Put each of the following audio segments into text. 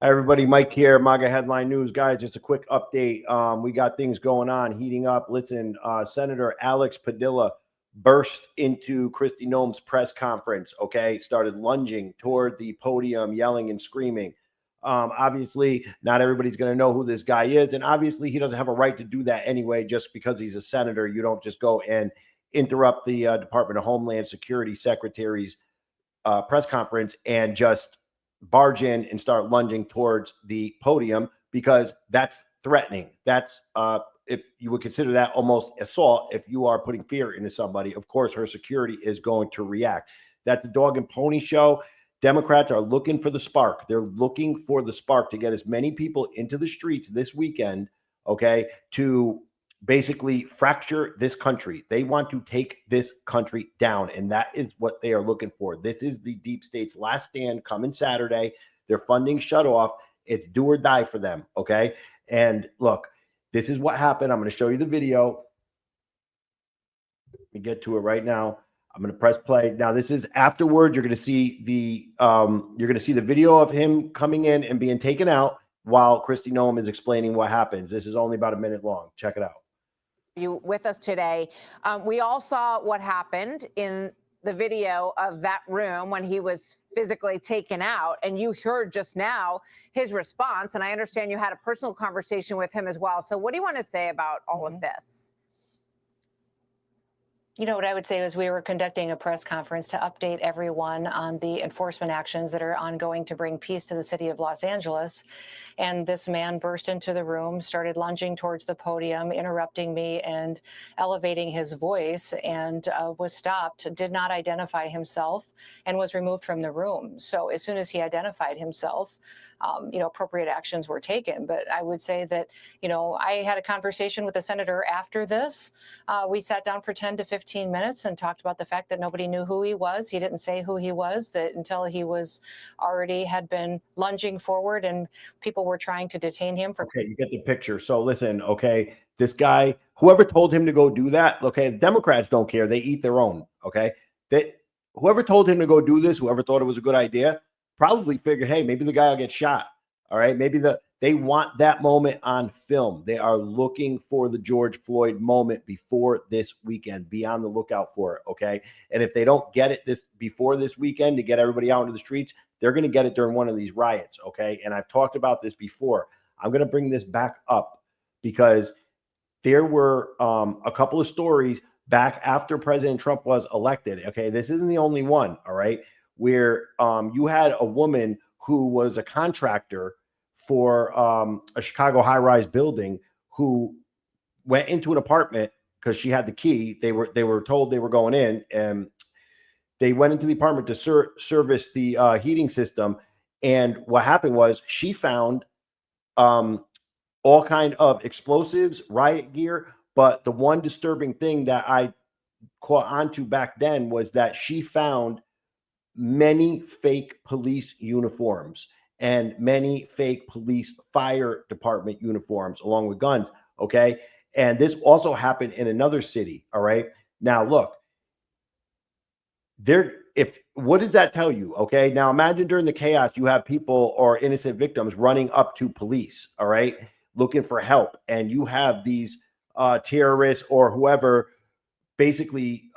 Hi, everybody. Mike here, MAGA Headline News. Guys, just a quick update. We got things going on, heating up. Listen, Senator Alex Padilla burst into Kristi Nome's press conference, okay? Started lunging toward the podium, yelling and screaming. Obviously, not everybody's going to know who this guy is, and obviously he doesn't have a right to do that anyway. Just because he's a senator, you don't just go and interrupt the Department of Homeland Security Secretary's press conference and just barge in and start lunging towards the podium, because that's threatening. That's if you would consider that almost assault. If you are putting fear into somebody, of course her security is going to react. That's the dog and pony show. Democrats are looking for the spark. They're looking for the spark to get as many people into the streets this weekend, okay, to basically fracture this country. They want to take this country down, and that is what they are looking for. This is the deep state's last stand coming Saturday. Their funding shut off. It's do or die for them, okay? And look, this is what happened. I'm going to show you the video. Let me get to it right now. I'm going to press play. Now, this is afterwards. You're going to see the video of him coming in and being taken out while Kristi Nome is explaining what happens. This is only about a minute long. Check it out. You with us today. We all saw what happened in the video of that room when he was physically taken out, and you heard just now his response, and I understand you had a personal conversation with him as well. So what do you want to say about all of this? You know, what I would say is we were conducting a press conference to update everyone on the enforcement actions that are ongoing to bring peace to the city of Los Angeles. And this man burst into the room, started lunging towards the podium, interrupting me and elevating his voice, and was stopped, did not identify himself, and was removed from the room. So as soon as he identified himself, appropriate actions were taken. But I would say that, I had a conversation with the senator after this. We sat down for 10 to 15 minutes and talked about the fact that nobody knew who he was. He didn't say who he was, that until he was already had been lunging forward and people were trying to detain him for. Okay, you get the picture. So listen, okay, this guy, whoever told him to go do that, okay, the Democrats don't care. They eat their own, okay? Whoever told him to go do this, whoever thought it was a good idea, probably figured, hey, maybe the guy will get shot. All right. Maybe they want that moment on film. They are looking for the George Floyd moment before this weekend. Be on the lookout for it. Okay. And if they don't get it before this weekend to get everybody out into the streets, they're going to get it during one of these riots. Okay. And I've talked about this before. I'm going to bring this back up because there were a couple of stories back after President Trump was elected. Okay. This isn't the only one. All right. Where you had a woman who was a contractor for a Chicago high-rise building who went into an apartment because she had the key. They were told they were going in, and they went into the apartment to service the heating system. And what happened was she found all kind of explosives, riot gear. But the one disturbing thing that I caught onto back then was that she found many fake police uniforms and many fake police fire department uniforms along with guns. Okay. And this also happened in another city. All right. Now look, what does that tell you? Okay. Now imagine during the chaos, you have people or innocent victims running up to police. All right. Looking for help. And you have these terrorists or whoever basically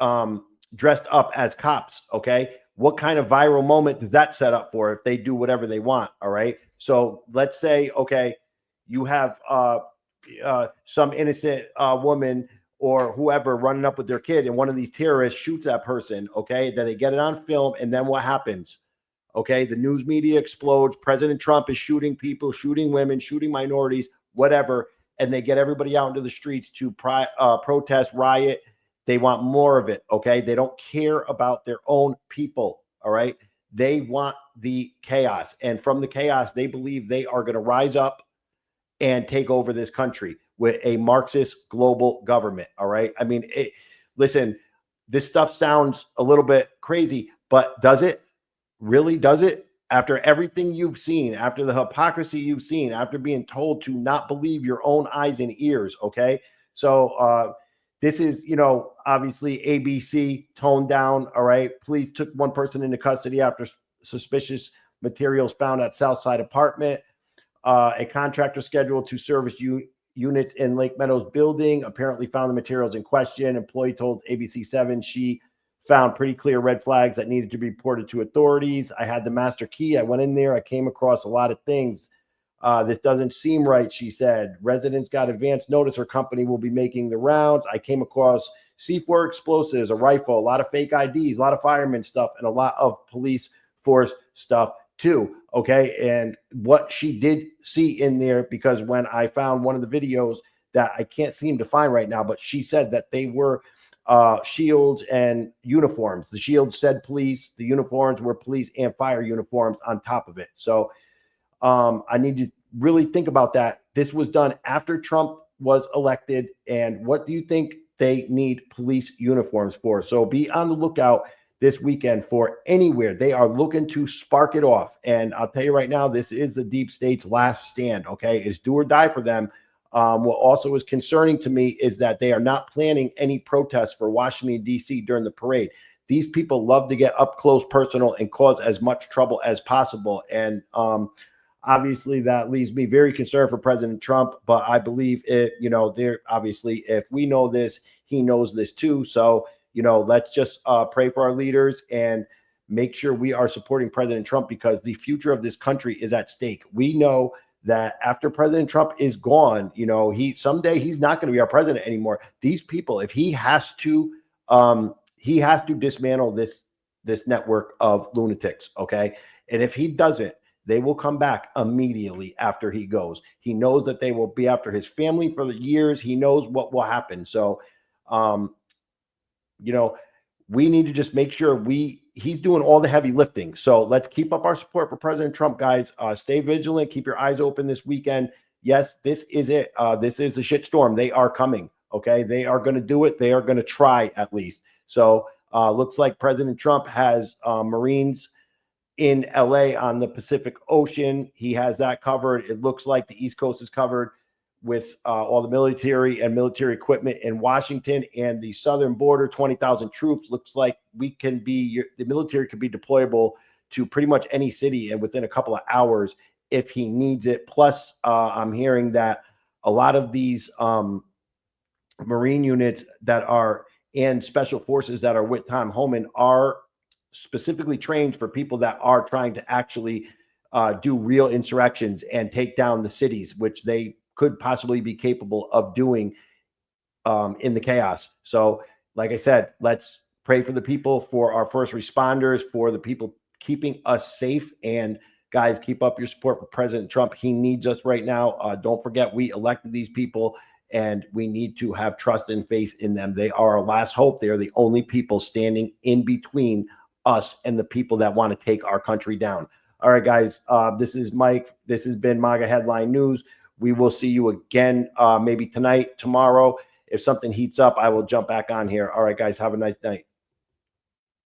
dressed up as cops. Okay. What kind of viral moment does that set up for if they do whatever they want? All right. So let's say, okay, you have some innocent woman or whoever running up with their kid, and one of these terrorists shoots that person. Okay. Then they get it on film. And then what happens? Okay. The news media explodes. President Trump is shooting people, shooting women, shooting minorities, whatever. And they get everybody out into the streets to protest, riot. They want more of it, okay? They don't care about their own people, all right? They want the chaos. And from the chaos, they believe they are going to rise up and take over this country with a Marxist global government, all right? I mean, listen, this stuff sounds a little bit crazy, but does it? Really, does it? After everything you've seen, after the hypocrisy you've seen, after being told to not believe your own eyes and ears, okay? So, this is, obviously ABC toned down. All right. Police took one person into custody after suspicious materials found at Southside apartment. A contractor scheduled to service units in Lake Meadows building apparently found the materials in question. Employee told ABC7 she found pretty clear red flags that needed to be reported to authorities. I had the master key. I went in there. I came across a lot of things. This doesn't seem right, she said. Residents got advance notice her company will be making the rounds. I came across C4 explosives, a rifle, a lot of fake IDs, a lot of fireman stuff, and a lot of police force stuff too. Okay. And what she did see in there, because when I found one of the videos that I can't seem to find right now, but she said that they were shields and uniforms. The shields said police, the uniforms were police and fire uniforms on top of it. So I need to really think about that. This was done after Trump was elected. And what do you think they need police uniforms for? So be on the lookout this weekend for anywhere. They are looking to spark it off. And I'll tell you right now, this is the deep state's last stand. Okay. It's do or die for them. What also is concerning to me is that they are not planning any protests for Washington, D.C. during the parade. These people love to get up close, personal, and cause as much trouble as possible. And obviously that leaves me very concerned for President Trump, but I believe it, they're obviously, if we know this, he knows this too. So, let's just pray for our leaders and make sure we are supporting President Trump, because the future of this country is at stake. We know that after President Trump is gone, someday he's not going to be our president anymore. These people, if he has to dismantle this network of lunatics. Okay. And if he doesn't, they will come back immediately after he goes. He knows that they will be after his family for the years. He knows what will happen. So, we need to just make sure he's doing all the heavy lifting. So let's keep up our support for President Trump, guys. Stay vigilant. Keep your eyes open this weekend. Yes, this is it. This is the shitstorm. They are coming. Okay. They are going to do it. They are going to try at least. So looks like President Trump has Marines in LA on the Pacific Ocean. He has that covered. It looks like the East Coast is covered with all the military and military equipment in Washington, and the southern border, 20,000 troops. Looks like the military could be deployable to pretty much any city and within a couple of hours if he needs it. Plus, I'm hearing that a lot of these Marine units that are and special forces that are with Tom Homan are specifically trained for people that are trying to actually do real insurrections and take down the cities, which they could possibly be capable of doing in the chaos. So, like I said, let's pray for the people, for our first responders, for the people keeping us safe. And guys, keep up your support for President Trump. He needs us right now. Don't forget, we elected these people, and we need to have trust and faith in them. They are our last hope. They are the only people standing in between us and the people that want to take our country down. All right, guys, this is Mike. This has been MAGA Headline News. We will see you again maybe tonight, tomorrow. If something heats up, I will jump back on here. All right, guys, have a nice night.